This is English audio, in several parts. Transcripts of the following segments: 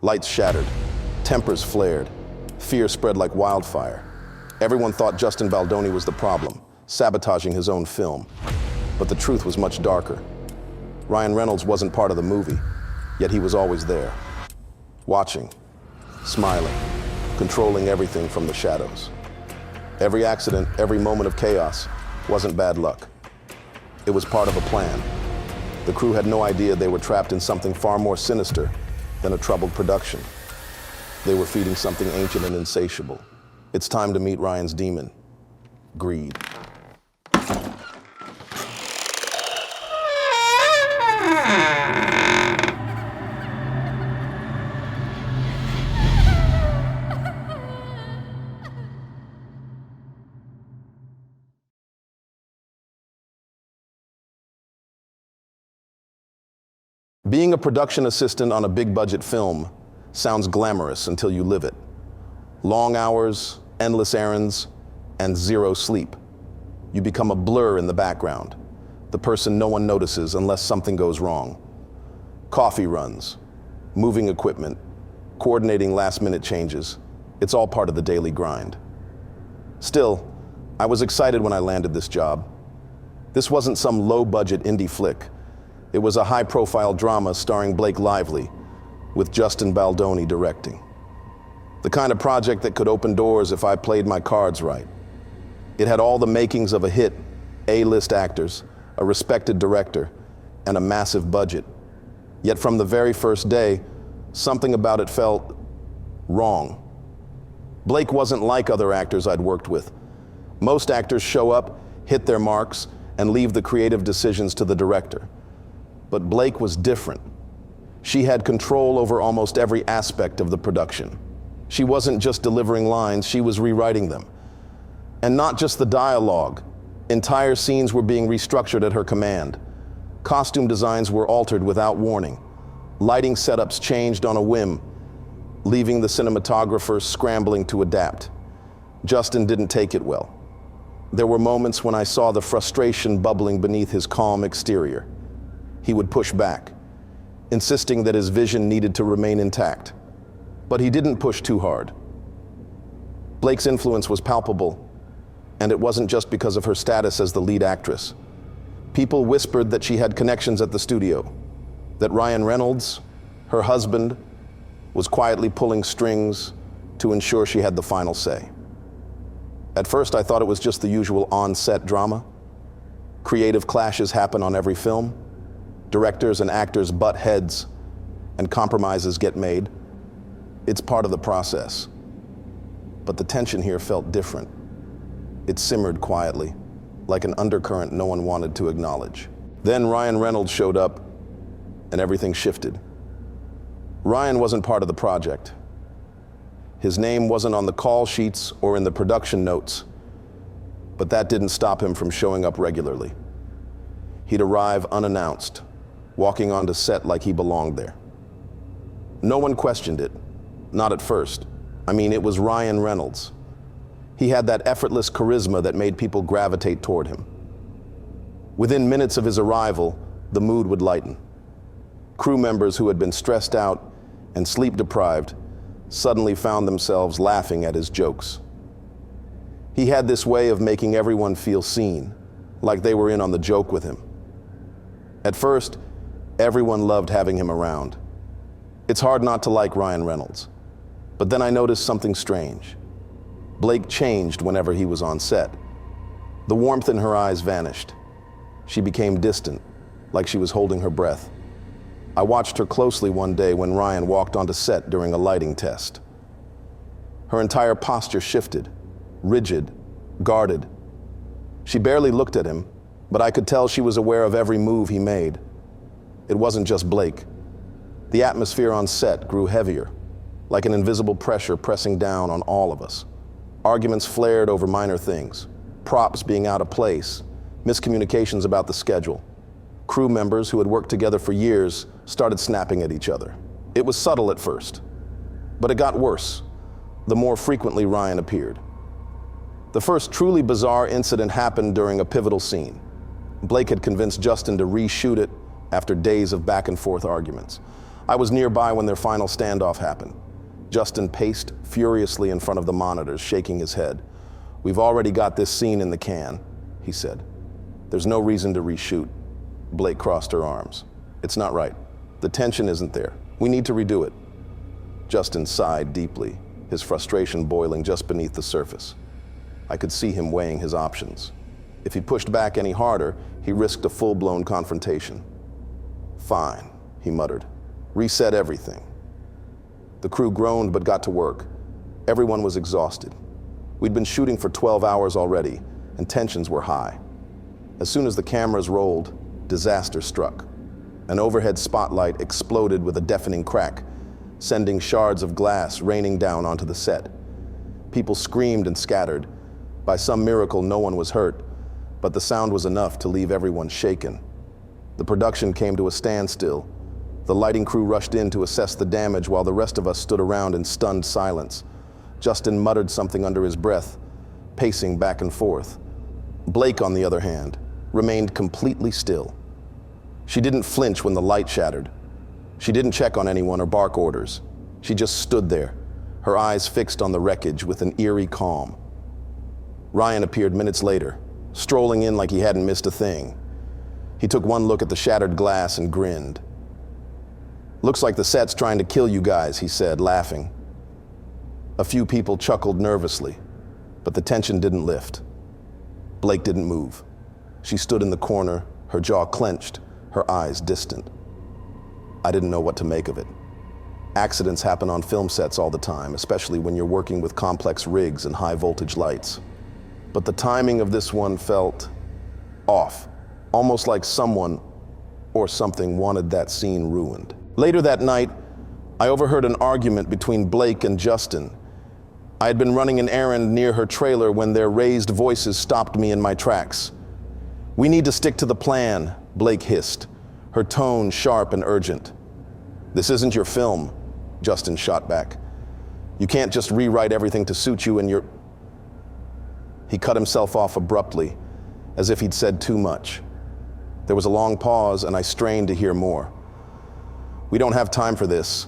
Lights shattered, tempers flared, fear spread like wildfire. Everyone thought Justin Baldoni was the problem, sabotaging his own film. But the truth was much darker. Ryan Reynolds wasn't part of the movie, yet he was always there. Watching, smiling, controlling everything from the shadows. Every accident, every moment of chaos wasn't bad luck. It was part of a plan. The crew had no idea they were trapped in something far more sinister than a troubled production. They were feeding something ancient and insatiable. It's time to meet Ryan's demon, greed. Being a production assistant on a big-budget film sounds glamorous until you live it. Long hours, endless errands, and zero sleep. You become a blur in the background, the person no one notices unless something goes wrong. Coffee runs, moving equipment, coordinating last-minute changes. It's all part of the daily grind. Still, I was excited when I landed this job. This wasn't some low-budget indie flick. It was a high-profile drama starring Blake Lively, with Justin Baldoni directing. The kind of project that could open doors if I played my cards right. It had all the makings of a hit, A-list actors, a respected director, and a massive budget. Yet from the very first day, something about it felt wrong. Blake wasn't like other actors I'd worked with. Most actors show up, hit their marks, and leave the creative decisions to the director. But Blake was different. She had control over almost every aspect of the production. She wasn't just delivering lines, she was rewriting them. And not just the dialogue. Entire scenes were being restructured at her command. Costume designs were altered without warning. Lighting setups changed on a whim, leaving the cinematographer scrambling to adapt. Justin didn't take it well. There were moments when I saw the frustration bubbling beneath his calm exterior. He would push back, insisting that his vision needed to remain intact. But he didn't push too hard. Blake's influence was palpable, and it wasn't just because of her status as the lead actress. People whispered that she had connections at the studio, that Ryan Reynolds, her husband, was quietly pulling strings to ensure she had the final say. At first, I thought it was just the usual on-set drama. Creative clashes happen on every film. Directors and actors butt heads, and compromises get made. It's part of the process. But the tension here felt different. It simmered quietly, like an undercurrent no one wanted to acknowledge. Then Ryan Reynolds showed up, and everything shifted. Ryan wasn't part of the project. His name wasn't on the call sheets or in the production notes, but that didn't stop him from showing up regularly. He'd arrive unannounced, walking onto set like he belonged there. No one questioned it, not at first. I mean, it was Ryan Reynolds. He had that effortless charisma that made people gravitate toward him. Within minutes of his arrival, the mood would lighten. Crew members who had been stressed out and sleep-deprived suddenly found themselves laughing at his jokes. He had this way of making everyone feel seen, like they were in on the joke with him. At first, everyone loved having him around. It's hard not to like Ryan Reynolds. But then I noticed something strange. Blake changed whenever he was on set. The warmth in her eyes vanished. She became distant, like she was holding her breath. I watched her closely one day when Ryan walked onto set during a lighting test. Her entire posture shifted, rigid, guarded. She barely looked at him, but I could tell she was aware of every move he made. It wasn't just Blake. The atmosphere on set grew heavier, like an invisible pressure pressing down on all of us. Arguments flared over minor things, props being out of place, miscommunications about the schedule. Crew members who had worked together for years started snapping at each other. It was subtle at first, but it got worse the more frequently Ryan appeared. The first truly bizarre incident happened during a pivotal scene. Blake had convinced Justin to reshoot it after days of back-and-forth arguments. I was nearby when their final standoff happened. Justin paced furiously in front of the monitors, shaking his head. "We've already got this scene in the can," he said. "There's no reason to reshoot." Blake crossed her arms. "It's not right. The tension isn't there. We need to redo it." Justin sighed deeply, his frustration boiling just beneath the surface. I could see him weighing his options. If he pushed back any harder, he risked a full-blown confrontation. "Fine," he muttered. "Reset everything." The crew groaned but got to work. Everyone was exhausted. We'd been shooting for 12 hours already, and tensions were high. As soon as the cameras rolled, disaster struck. An overhead spotlight exploded with a deafening crack, sending shards of glass raining down onto the set. People screamed and scattered. By some miracle, no one was hurt, but the sound was enough to leave everyone shaken. The production came to a standstill. The lighting crew rushed in to assess the damage while the rest of us stood around in stunned silence. Justin muttered something under his breath, pacing back and forth. Blake, on the other hand, remained completely still. She didn't flinch when the light shattered. She didn't check on anyone or bark orders. She just stood there, her eyes fixed on the wreckage with an eerie calm. Ryan appeared minutes later, strolling in like he hadn't missed a thing. He took one look at the shattered glass and grinned. "Looks like the set's trying to kill you guys," he said, laughing. A few people chuckled nervously, but the tension didn't lift. Blake didn't move. She stood in the corner, her jaw clenched, her eyes distant. I didn't know what to make of it. Accidents happen on film sets all the time, especially when you're working with complex rigs and high-voltage lights. But the timing of this one felt off, almost like someone or something wanted that scene ruined. Later that night, I overheard an argument between Blake and Justin. I had been running an errand near her trailer when their raised voices stopped me in my tracks. "We need to stick to the plan," Blake hissed, her tone sharp and urgent. "This isn't your film," Justin shot back. "You can't just rewrite everything to suit you and your..." He cut himself off abruptly, as if he'd said too much. There was a long pause, and I strained to hear more. "We don't have time for this,"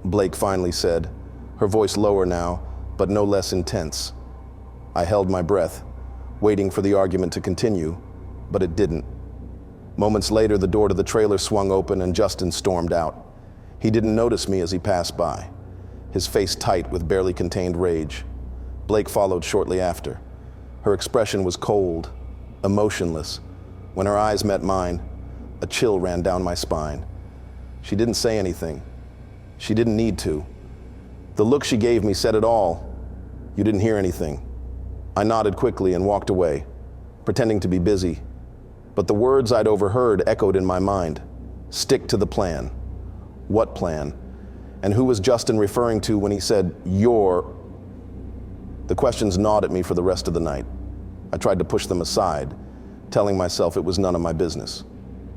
Blake finally said, her voice lower now, but no less intense. I held my breath, waiting for the argument to continue, but it didn't. Moments later, the door to the trailer swung open and Justin stormed out. He didn't notice me as he passed by, his face tight with barely contained rage. Blake followed shortly after. Her expression was cold, emotionless. When her eyes met mine, a chill ran down my spine. She didn't say anything. She didn't need to. The look she gave me said it all. "You didn't hear anything." I nodded quickly and walked away, pretending to be busy. But the words I'd overheard echoed in my mind. Stick to the plan. What plan? And who was Justin referring to when he said, "your"? The questions gnawed at me for the rest of the night. I tried to push them aside, telling myself it was none of my business.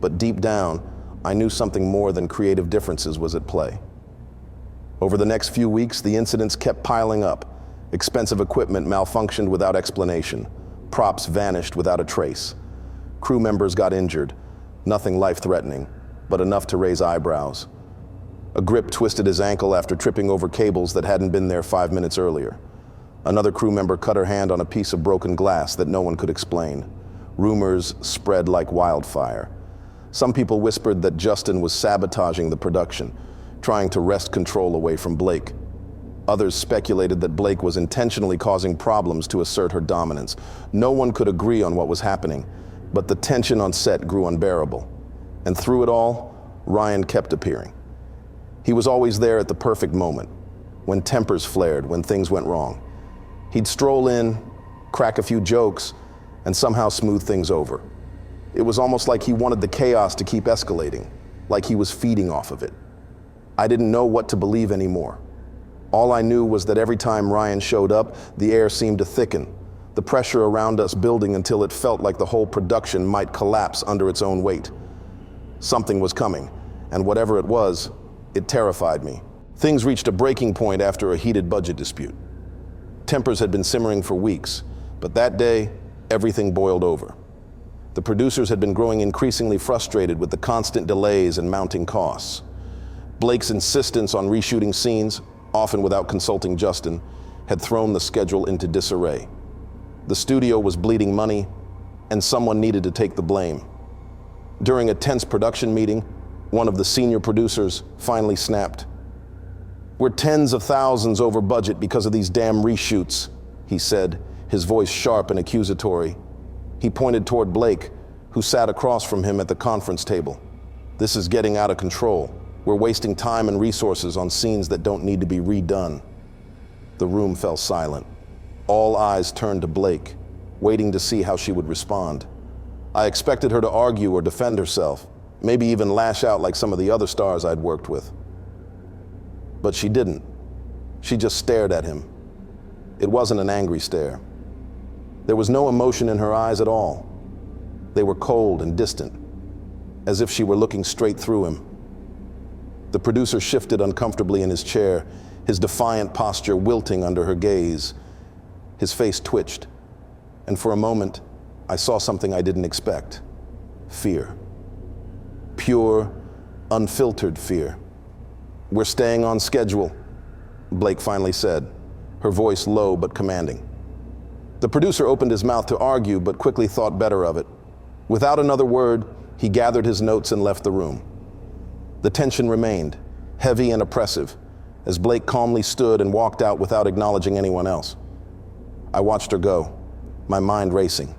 But deep down, I knew something more than creative differences was at play. Over the next few weeks, the incidents kept piling up. Expensive equipment malfunctioned without explanation. Props vanished without a trace. Crew members got injured. Nothing life-threatening, but enough to raise eyebrows. A grip twisted his ankle after tripping over cables that hadn't been there 5 minutes earlier. Another crew member cut her hand on a piece of broken glass that no one could explain. Rumors spread like wildfire. Some people whispered that Justin was sabotaging the production, trying to wrest control away from Blake. Others speculated that Blake was intentionally causing problems to assert her dominance. No one could agree on what was happening, but the tension on set grew unbearable. And through it all, Ryan kept appearing. He was always there at the perfect moment, when tempers flared, when things went wrong. He'd stroll in, crack a few jokes, and somehow smooth things over. It was almost like he wanted the chaos to keep escalating, like he was feeding off of it. I didn't know what to believe anymore. All I knew was that every time Ryan showed up, the air seemed to thicken, the pressure around us building until it felt like the whole production might collapse under its own weight. Something was coming, and whatever it was, it terrified me. Things reached a breaking point after a heated budget dispute. Tempers had been simmering for weeks, but that day, everything boiled over. The producers had been growing increasingly frustrated with the constant delays and mounting costs. Blake's insistence on reshooting scenes, often without consulting Justin, had thrown the schedule into disarray. The studio was bleeding money, and someone needed to take the blame. During a tense production meeting, one of the senior producers finally snapped. "We're tens of thousands over budget because of these damn reshoots," he said, his voice sharp and accusatory. He pointed toward Blake, who sat across from him at the conference table. "This is getting out of control. We're wasting time and resources on scenes that don't need to be redone." The room fell silent. All eyes turned to Blake, waiting to see how she would respond. I expected her to argue or defend herself, maybe even lash out like some of the other stars I'd worked with. But she didn't. She just stared at him. It wasn't an angry stare. There was no emotion in her eyes at all. They were cold and distant, as if she were looking straight through him. The producer shifted uncomfortably in his chair, his defiant posture wilting under her gaze. His face twitched, and for a moment, I saw something I didn't expect. Fear. Pure, unfiltered fear. "We're staying on schedule," Blake finally said, her voice low but commanding. The producer opened his mouth to argue, but quickly thought better of it. Without another word, he gathered his notes and left the room. The tension remained, heavy and oppressive, as Blake calmly stood and walked out without acknowledging anyone else. I watched her go, my mind racing.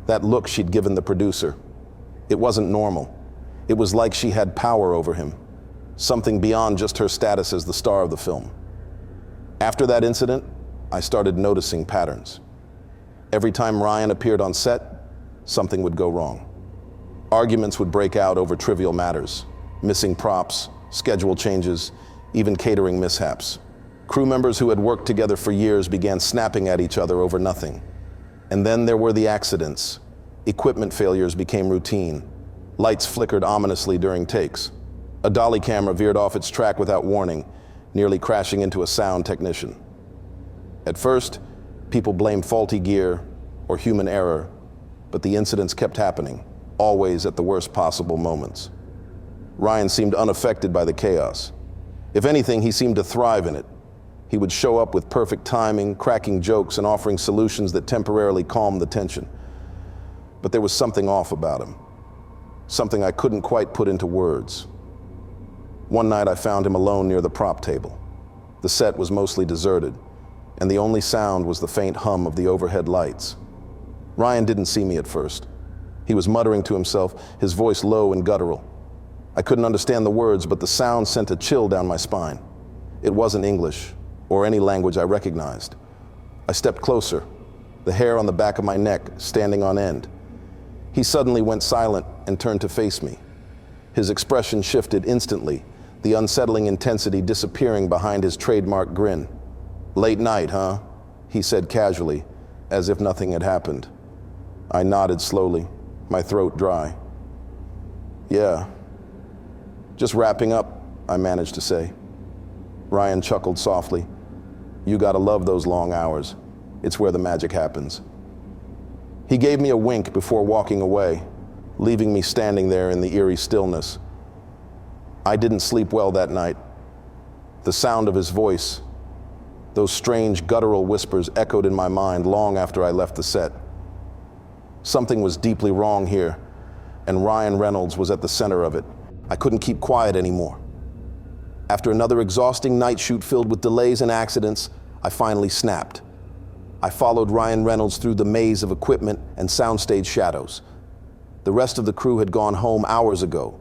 That look she'd given the producer. It wasn't normal. It was like she had power over him, something beyond just her status as the star of the film. After that incident, I started noticing patterns. Every time Ryan appeared on set, something would go wrong. Arguments would break out over trivial matters, missing props, schedule changes, even catering mishaps. Crew members who had worked together for years began snapping at each other over nothing. And then there were the accidents. Equipment failures became routine. Lights flickered ominously during takes. A dolly camera veered off its track without warning, nearly crashing into a sound technician. At first, people blamed faulty gear or human error, but the incidents kept happening, always at the worst possible moments. Ryan seemed unaffected by the chaos. If anything, he seemed to thrive in it. He would show up with perfect timing, cracking jokes and offering solutions that temporarily calmed the tension. But there was something off about him, something I couldn't quite put into words. One night I found him alone near the prop table. The set was mostly deserted, and the only sound was the faint hum of the overhead lights. Ryan didn't see me at first. He was muttering to himself, his voice low and guttural. I couldn't understand the words, but the sound sent a chill down my spine. It wasn't English, or any language I recognized. I stepped closer, the hair on the back of my neck standing on end. He suddenly went silent and turned to face me. His expression shifted instantly, the unsettling intensity disappearing behind his trademark grin. "Late night, huh?" he said casually, as if nothing had happened. I nodded slowly, my throat dry. "Yeah. Just wrapping up," I managed to say. Ryan chuckled softly. "You gotta love those long hours. It's where the magic happens." He gave me a wink before walking away, leaving me standing there in the eerie stillness. I didn't sleep well that night. The sound of his voice, those strange guttural whispers echoed in my mind long after I left the set. Something was deeply wrong here, and Ryan Reynolds was at the center of it. I couldn't keep quiet anymore. After another exhausting night shoot filled with delays and accidents, I finally snapped. I followed Ryan Reynolds through the maze of equipment and soundstage shadows. The rest of the crew had gone home hours ago,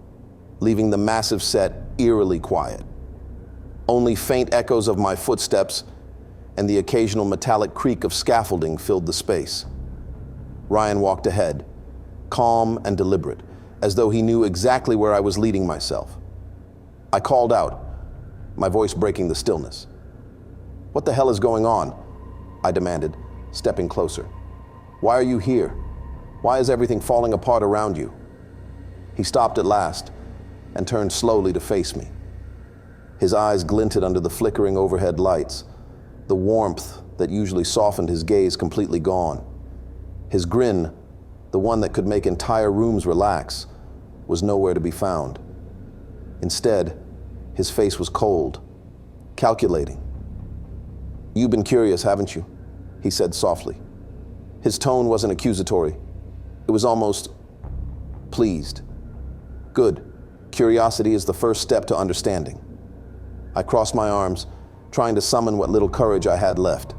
leaving the massive set eerily quiet. Only faint echoes of my footsteps and the occasional metallic creak of scaffolding filled the space. Ryan walked ahead, calm and deliberate, as though he knew exactly where I was leading myself. I called out, my voice breaking the stillness. "What the hell is going on?" I demanded, stepping closer. "Why are you here? Why is everything falling apart around you?" He stopped at last and turned slowly to face me. His eyes glinted under the flickering overhead lights, the warmth that usually softened his gaze completely gone. His grin, the one that could make entire rooms relax, was nowhere to be found. Instead, His face was cold, calculating. "You've been curious, haven't you?" he said softly. His tone wasn't accusatory. It was almost pleased. "Good. Curiosity is the first step to understanding." I crossed my arms, trying to summon what little courage I had left.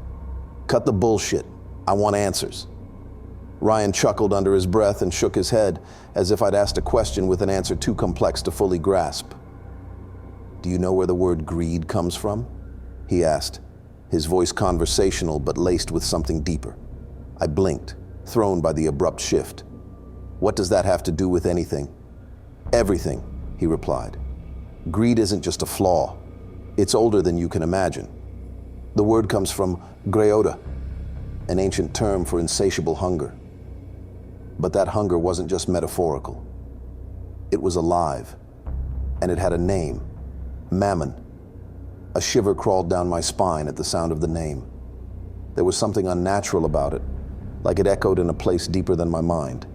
"Cut the bullshit. I want answers." Ryan chuckled under his breath and shook his head, as if I'd asked a question with an answer too complex to fully grasp. "Do you know where the word greed comes from?" he asked, his voice conversational but laced with something deeper. I blinked, thrown by the abrupt shift. "What does that have to do with anything?" "Everything," he replied. "Greed isn't just a flaw. It's older than you can imagine. The word comes from greota, an ancient term for insatiable hunger. But that hunger wasn't just metaphorical. It was alive, and it had a name, Mammon. A shiver crawled down my spine at the sound of the name. There was something unnatural about it, like it echoed in a place deeper than my mind.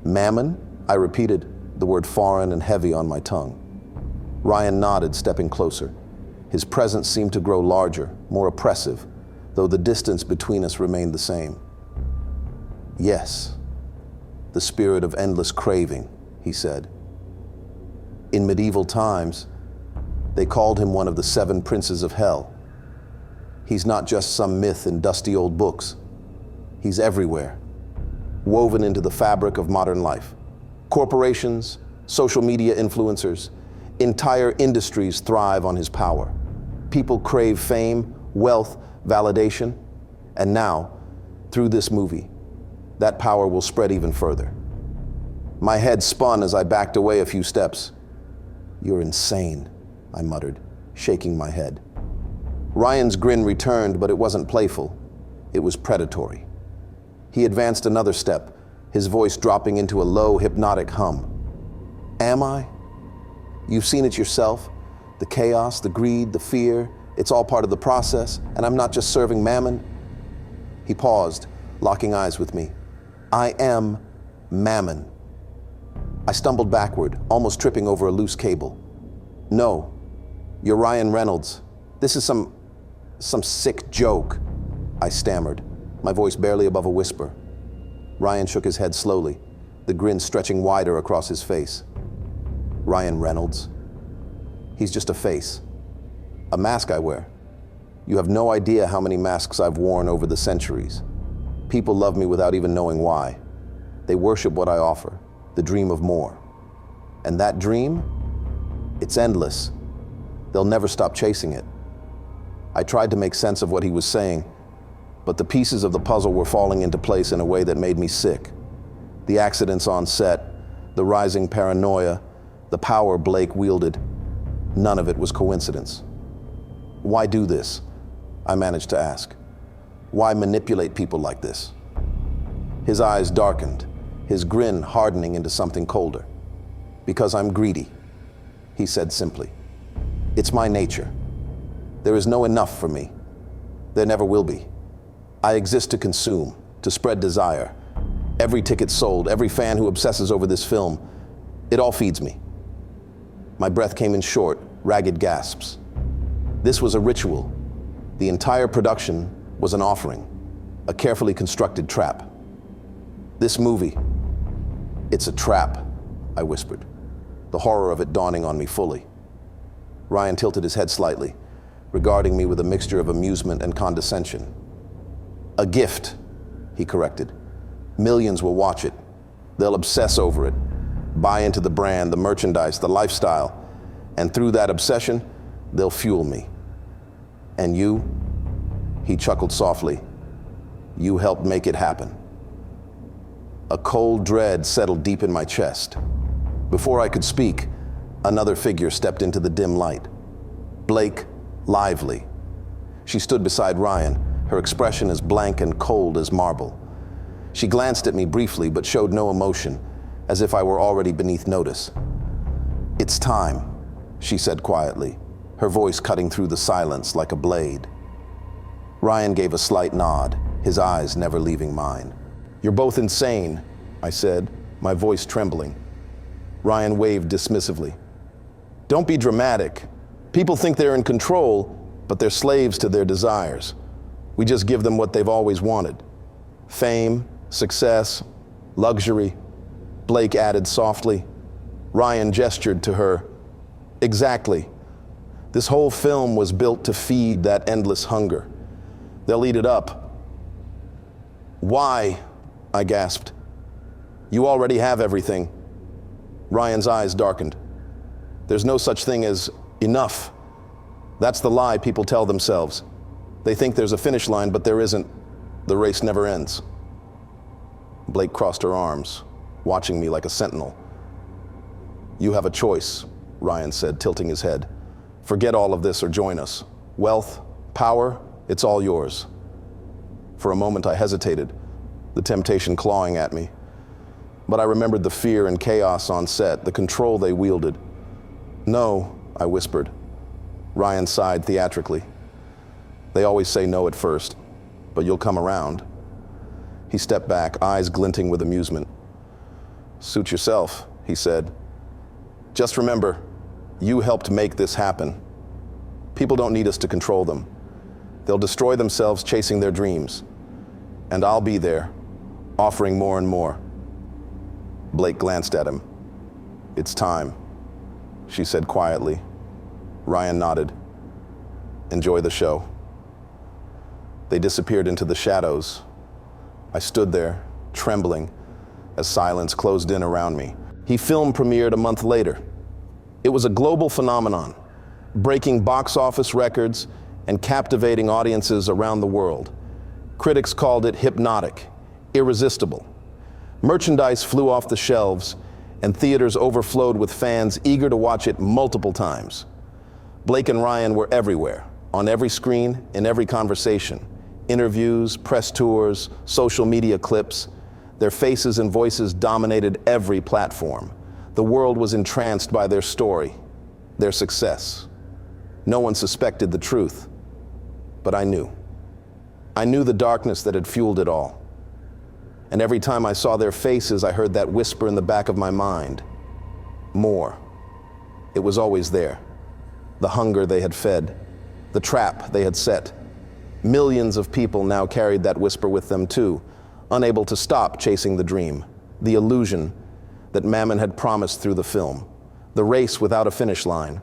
"Mammon?" I repeated, the word foreign and heavy on my tongue. Ryan nodded, stepping closer. His presence seemed to grow larger, more oppressive, though the distance between us remained the same. "Yes, the spirit of endless craving," he said. "In medieval times, they called him one of the 7 princes of hell. He's not just some myth in dusty old books. He's everywhere, woven into the fabric of modern life. Corporations, social media influencers, entire industries thrive on his power. People crave fame, wealth, validation, and now, through this movie, that power will spread even further." My head spun as I backed away a few steps. "You're insane," I muttered, shaking my head. Ryan's grin returned, but it wasn't playful. It was predatory. He advanced another step, his voice dropping into a low, hypnotic hum. "Am I? You've seen it yourself. The chaos, the greed, the fear, it's all part of the process, and I'm not just serving Mammon." He paused, locking eyes with me. "I am Mammon." I stumbled backward, almost tripping over a loose cable. "No, you're Ryan Reynolds. This is some sick joke," I stammered, my voice barely above a whisper. Ryan shook his head slowly, the grin stretching wider across his face. "Ryan Reynolds? He's just a face. A mask I wear. You have no idea how many masks I've worn over the centuries. People love me without even knowing why. They worship what I offer, the dream of more. And that dream? It's endless. They'll never stop chasing it." I tried to make sense of what he was saying, but the pieces of the puzzle were falling into place in a way that made me sick. The accidents on set, the rising paranoia, the power Blake wielded, none of it was coincidence. "Why do this?" I managed to ask. "Why manipulate people like this?" His eyes darkened, his grin hardening into something colder. "Because I'm greedy," he said simply. "It's my nature. There is no enough for me. There never will be. I exist to consume, to spread desire. Every ticket sold, every fan who obsesses over this film, it all feeds me." My breath came in short, ragged gasps. This was a ritual. The entire production was an offering, a carefully constructed trap. "This movie, it's a trap," I whispered, the horror of it dawning on me fully. Ryan tilted his head slightly, regarding me with a mixture of amusement and condescension. "A gift," he corrected. "Millions will watch it. They'll obsess over it, buy into the brand, the merchandise, the lifestyle, and through that obsession, they'll fuel me. And you," he chuckled softly, "you helped make it happen." A cold dread settled deep in my chest. Before I could speak, another figure stepped into the dim light. Blake Lively. She stood beside Ryan, her expression as blank and cold as marble. She glanced at me briefly, but showed no emotion, as if I were already beneath notice. "It's time," she said quietly, her voice cutting through the silence like a blade. Ryan gave a slight nod, his eyes never leaving mine. "You're both insane," I said, my voice trembling. Ryan waved dismissively. Don't be dramatic. People think they're in control, but they're slaves to their desires. We just give them what they've always wanted. Fame, success, luxury. Blake added softly. Ryan gestured to her. Exactly. This whole film was built to feed that endless hunger. They'll eat it up. Why? I gasped. You already have everything. Ryan's eyes darkened. There's no such thing as enough. That's the lie people tell themselves. They think there's a finish line, but there isn't. The race never ends. Blake crossed her arms, watching me like a sentinel. You have a choice, Ryan said, tilting his head. Forget all of this or join us. Wealth, power, it's all yours. For a moment I hesitated, the temptation clawing at me. But I remembered the fear and chaos on set, the control they wielded. No, I whispered. Ryan sighed theatrically. They always say no at first, but you'll come around. He stepped back, eyes glinting with amusement. Suit yourself, he said. Just remember, you helped make this happen. People don't need us to control them. They'll destroy themselves chasing their dreams. And I'll be there, offering more and more. Blake glanced at him. It's time, she said quietly. Ryan nodded. Enjoy the show. They disappeared into the shadows. I stood there, trembling, as silence closed in around me. Film premiered a month later. It was a global phenomenon, breaking box office records and captivating audiences around the world. Critics called it hypnotic, irresistible. Merchandise flew off the shelves, and theaters overflowed with fans eager to watch it multiple times. Blake and Ryan were everywhere, on every screen, in every conversation. Interviews, press tours, social media clips. Their faces and voices dominated every platform. The world was entranced by their story, their success. No one suspected the truth, but I knew. I knew the darkness that had fueled it all. And every time I saw their faces, I heard that whisper in the back of my mind. More. It was always there. The hunger they had fed, the trap they had set. Millions of people now carried that whisper with them too, unable to stop chasing the dream, the illusion that Mammon had promised through the film, the race without a finish line,